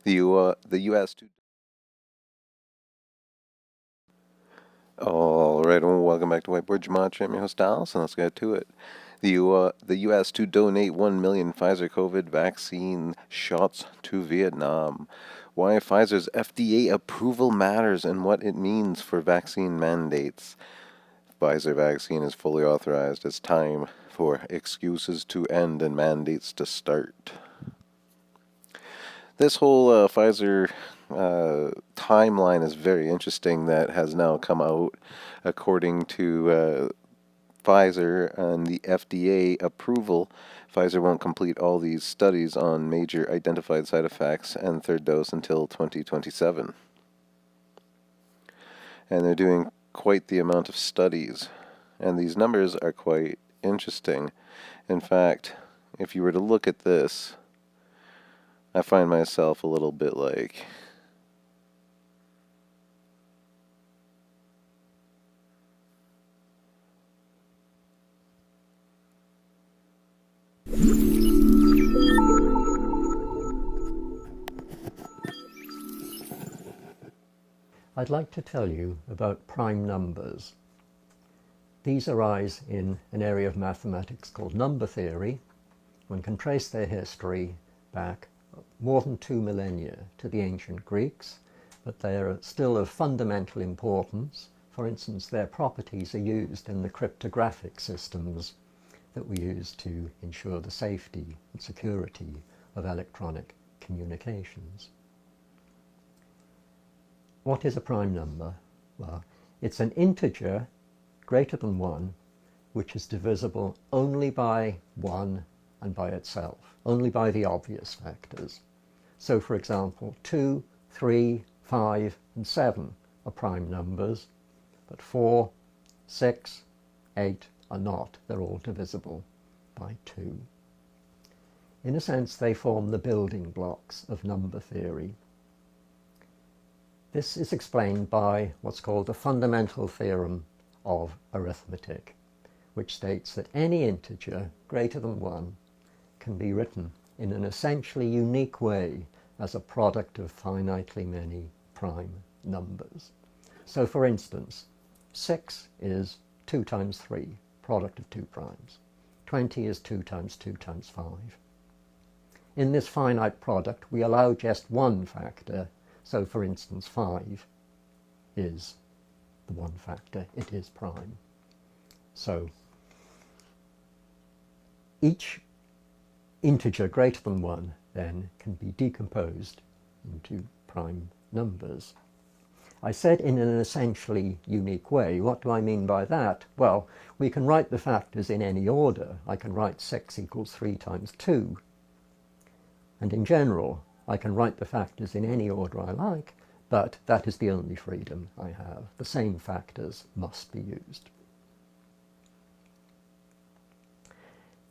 The U.S. All right, well, welcome back to Whiteboard Gematria. I'm your host, Dallas, and let's get to it. The U.S. to donate 1 million Pfizer COVID vaccine shots to Vietnam. Why Pfizer's FDA approval matters and what it means for vaccine mandates. Pfizer vaccine is fully authorized. It's time for excuses to end and mandates to start. This whole Pfizer timeline is very interesting that has now come out according to Pfizer and the FDA approval. Pfizer won't complete all these studies on major identified side effects and third dose until 2027. And they're doing quite the amount of studies. And these numbers are quite interesting. In fact, if you were to look at this, I find myself a little bit like, I'd like to tell you about prime numbers. These arise in an area of mathematics called number theory. One can trace their history back more than 2 millennia to the ancient Greeks, but they are still of fundamental importance. For instance, their properties are used in the cryptographic systems that we use to ensure the safety and security of electronic communications. What is a prime number? Well, it's an integer greater than 1 which is divisible only by 1 and by itself, only by the obvious factors. So, for example, 2, 3, 5, and 7 are prime numbers, but 4, 6, 8 are not. They're all divisible by 2. In a sense, they form the building blocks of number theory. This is explained by what's called the fundamental theorem of arithmetic, which states that any integer greater than 1 can be written in an essentially unique way as a product of finitely many prime numbers. So, for instance, 6 is 2 times 3, product of 2 primes. 20 is 2 times 2 times 5. In this finite product, we allow just one factor. So, for instance, 5 is the one factor. It is prime. So, each integer greater than 1 then can be decomposed into prime numbers. I said in an essentially unique way. What do I mean by that? Well, we can write the factors in any order. I can write 6 equals 3 times 2. And in general, I can write the factors in any order I like, but that is the only freedom I have. The same factors must be used.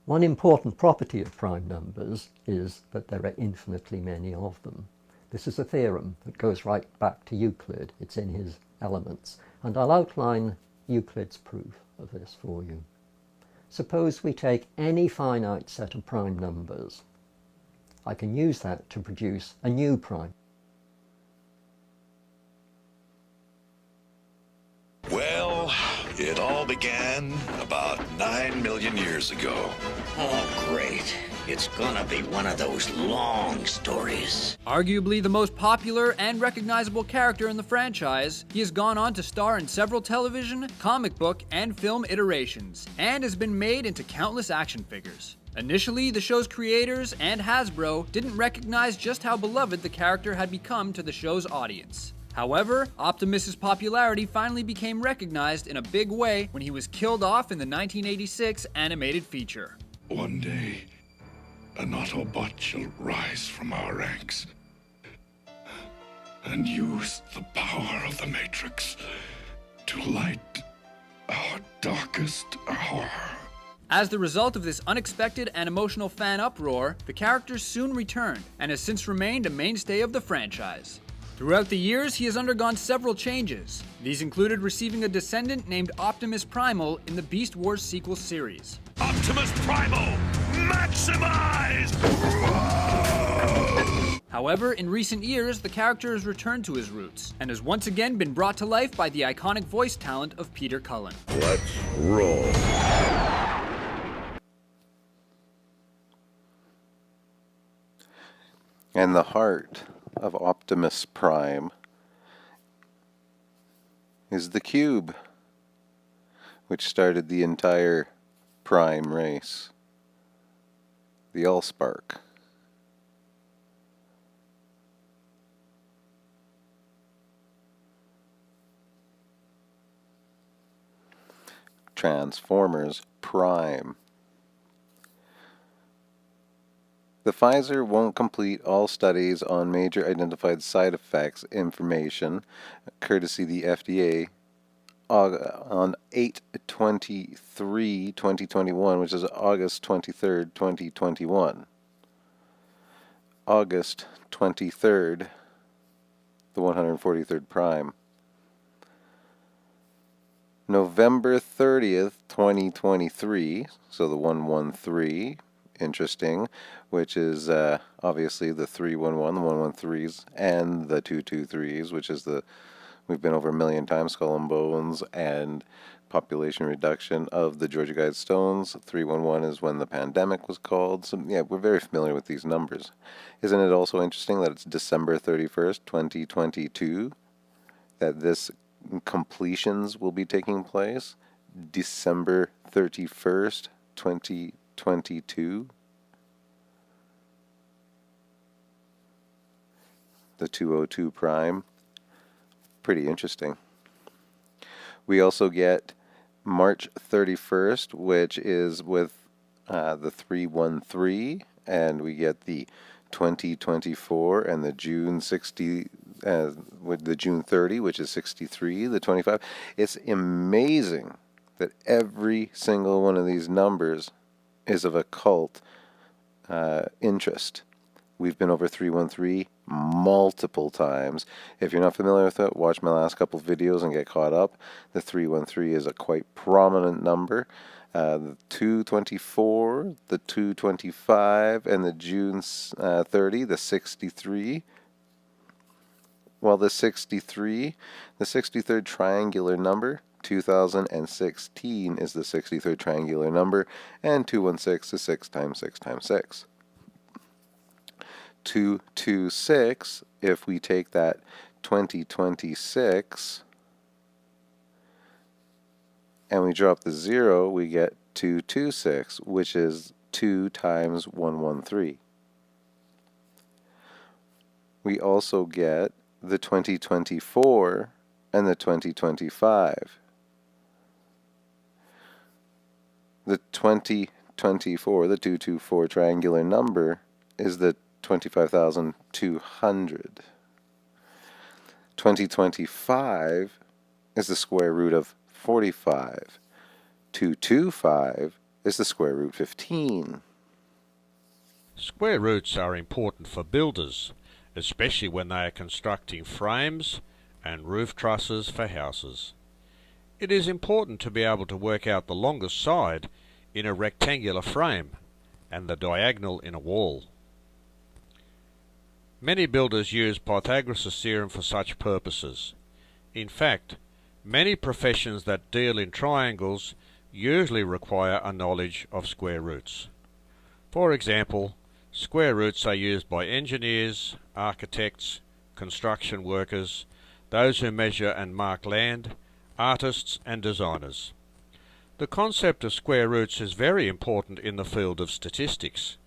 One important property of prime numbers is that there are infinitely many of them. This is a theorem that goes right back to Euclid. It's in his Elements. And I'll outline Euclid's proof of this for you. Suppose we take any finite set of prime numbers. I can use that to produce a new prime. Well, it all began about 9 million years ago. Oh, great. It's gonna be one of those long stories. Arguably the most popular and recognizable character in the franchise, he has gone on to star in several television, comic book, and film iterations, and has been made into countless action figures. Initially, the show's creators and Hasbro didn't recognize just how beloved the character had become to the show's audience. However, Optimus's popularity finally became recognized in a big way when he was killed off in the 1986 animated feature. One day, an Autobot shall rise from our ranks and use the power of the Matrix to light our darkest hour. As the result of this unexpected and emotional fan uproar, the character soon returned and has since remained a mainstay of the franchise. Throughout the years, he has undergone several changes. These included receiving a descendant named Optimus Primal in the Beast Wars sequel series. Optimus Primal, maximize! However, in recent years, the character has returned to his roots and has once again been brought to life by the iconic voice talent of Peter Cullen. Let's roll. And the heart of Optimus Prime is the cube, which started the entire Prime race, the Allspark. Transformers Prime. The Pfizer won't complete all studies on major identified side effects information, courtesy the FDA, on 8/23/2021, which is August 23rd, 2021. August 23rd, the 143rd Prime. November 30th, 2023, so the 113, interesting, which is obviously the 311, the 113s, and the 223s, which is we've been over a million times, Skull and Bones, and population reduction of the Georgia Guidestones. 311 is when the pandemic was called. So yeah, we're very familiar with these numbers. Isn't it also interesting that it's December 31st, 2022, that this completions will be taking place? December 31st, 2022. The 202 Prime. Pretty interesting. We also get March 31st, which is with the 313, and we get the 2024 and the June 60, with the June 30, which is 63, the 25. It's amazing that every single one of these numbers is of occult interest. We've been over 313 multiple times. If you're not familiar with it, watch my last couple of videos and get caught up. The 313 is a quite prominent number. The 224, the 225, and the June 30, the 63. Well, the 63, the 63rd triangular number, 2016 is the 63rd triangular number, and 216 is 6 times 6 times 6. 226, if we take that 2026 and we drop the 0, we get 226, which is 2 times 113. We also get the 2024 and the 2025. The 2024, the 224 triangular number, is the 25,200. 2025 is the square root of 45. 225 is the square root 15. Square roots are important for builders, especially when they are constructing frames and roof trusses for houses. It is important to be able to work out the longest side in a rectangular frame and the diagonal in a wall. Many builders use Pythagoras' theorem for such purposes. In fact, many professions that deal in triangles usually require a knowledge of square roots. For example, square roots are used by engineers, architects, construction workers, those who measure and mark land, artists and designers. The concept of square roots is very important in the field of statistics.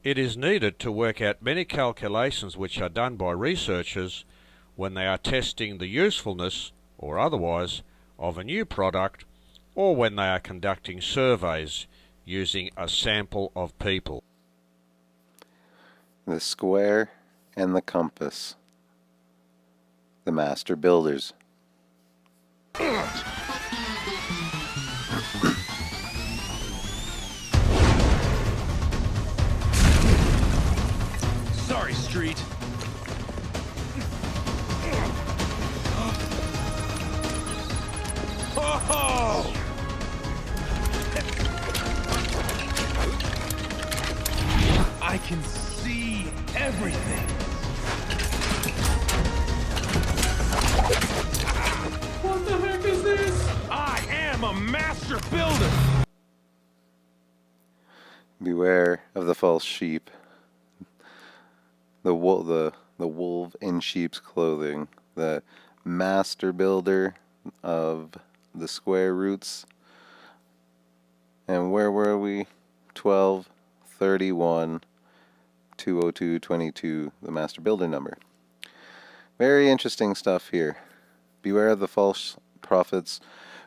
It is needed to work out many calculations which are done by researchers when they are testing the usefulness, or otherwise, of a new product, or when they are conducting surveys using a sample of people. The square and the compass. The master builders. Sorry, Street. Oh! I can see everything. Beware of the false sheep, the wolf in sheep's clothing, the master builder of the square roots. And where were we? 12, 31, 202, 22, the master builder number. Very interesting stuff here. Beware of the false prophets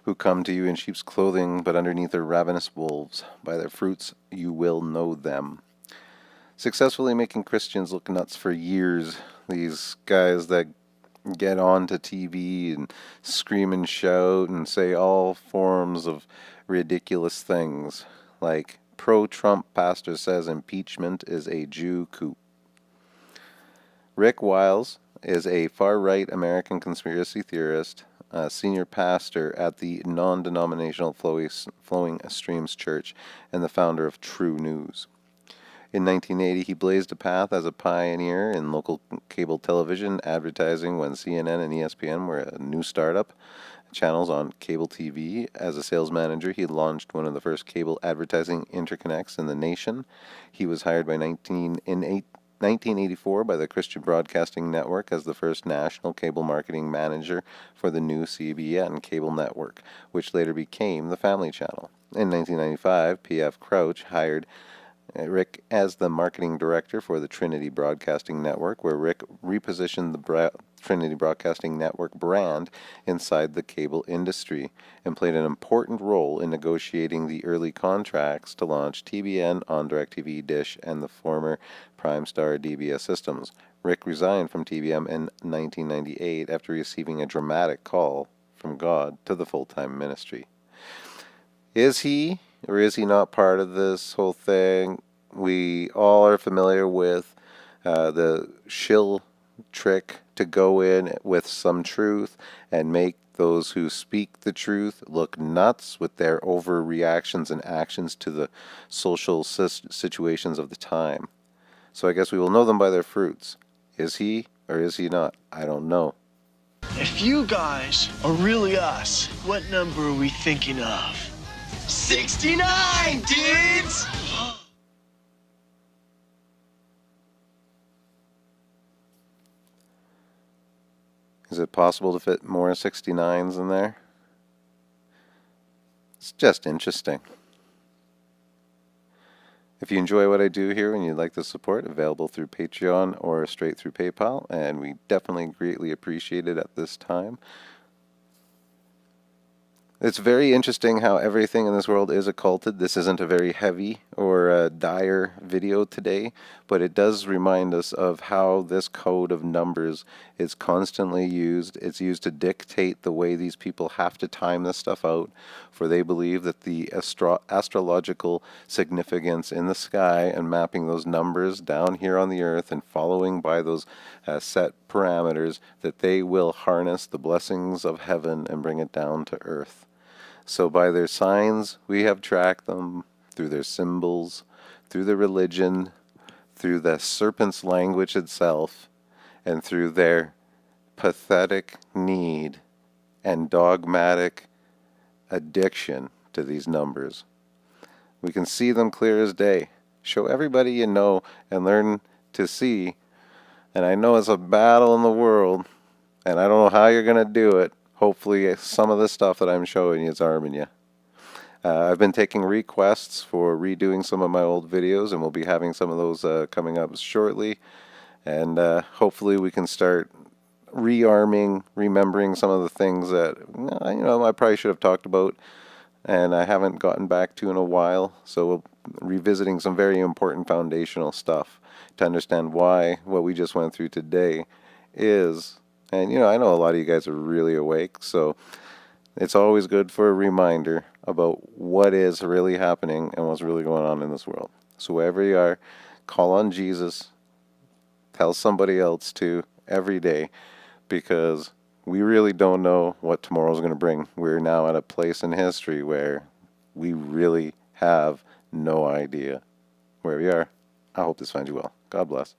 who come to you in sheep's clothing, but underneath are ravenous wolves. By their fruits you will know them. Successfully making Christians look nuts for years. These guys that get onto TV and scream and shout and say all forms of ridiculous things, like pro-Trump pastor says impeachment is a Jew coup. Rick Wiles is a far-right American conspiracy theorist, a senior pastor at the non-denominational Flowing Streams Church, and the founder of True News. In 1980, he blazed a path as a pioneer in local cable television advertising when CNN and ESPN were a new startup channels on cable TV. As a sales manager, he launched one of the first cable advertising interconnects in the nation. He was hired in 1984 by the Christian Broadcasting Network as the first national cable marketing manager for the new CBN cable network, which later became the Family Channel. In 1995, P.F. Crouch hired Rick as the marketing director for the Trinity Broadcasting Network, where Rick repositioned the Trinity Broadcasting Network brand inside the cable industry and played an important role in negotiating the early contracts to launch TBN on DirecTV, Dish, and the former Primestar DBS systems. Rick resigned from TBN in 1998 after receiving a dramatic call from God to the full-time ministry. Is he or is he not part of this whole thing? We all are familiar with the shill trick to go in with some truth and make those who speak the truth look nuts with their overreactions and actions to the social situations of the time. So I guess we will know them by their fruits. Is he or is he not? I don't know. If you guys are really us, what number are we thinking of? 69, dudes! Is it possible to fit more 69s in there? It's just interesting. If you enjoy what I do here and you'd like the support, available through Patreon or straight through PayPal, and we definitely greatly appreciate it at this time. It's very interesting how everything in this world is occulted. This isn't a very heavy or dire video today, but it does remind us of how this code of numbers is constantly used. It's used to dictate the way these people have to time this stuff out, for they believe that the astrological significance in the sky and mapping those numbers down here on the earth and following by those set parameters, that they will harness the blessings of heaven and bring it down to earth. So by their signs, we have tracked them, through their symbols, through the religion, through the serpent's language itself, and through their pathetic need and dogmatic addiction to these numbers. We can see them clear as day. Show everybody you know and learn to see. And I know it's a battle in the world, and I don't know how you're going to do it. Hopefully some of the stuff that I'm showing you is arming you. I've been taking requests for redoing some of my old videos, and we'll be having some of those coming up shortly. And hopefully we can start rearming, remembering some of the things that I probably should have talked about and I haven't gotten back to in a while. So we'll revisiting some very important foundational stuff to understand why what we just went through today is. And I know a lot of you guys are really awake, so it's always good for a reminder about what is really happening and what's really going on in this world. So wherever you are, call on Jesus, tell somebody else to every day, because we really don't know what tomorrow's going to bring. We're now at a place in history where we really have no idea. Wherever you are, I hope this finds you well. God bless.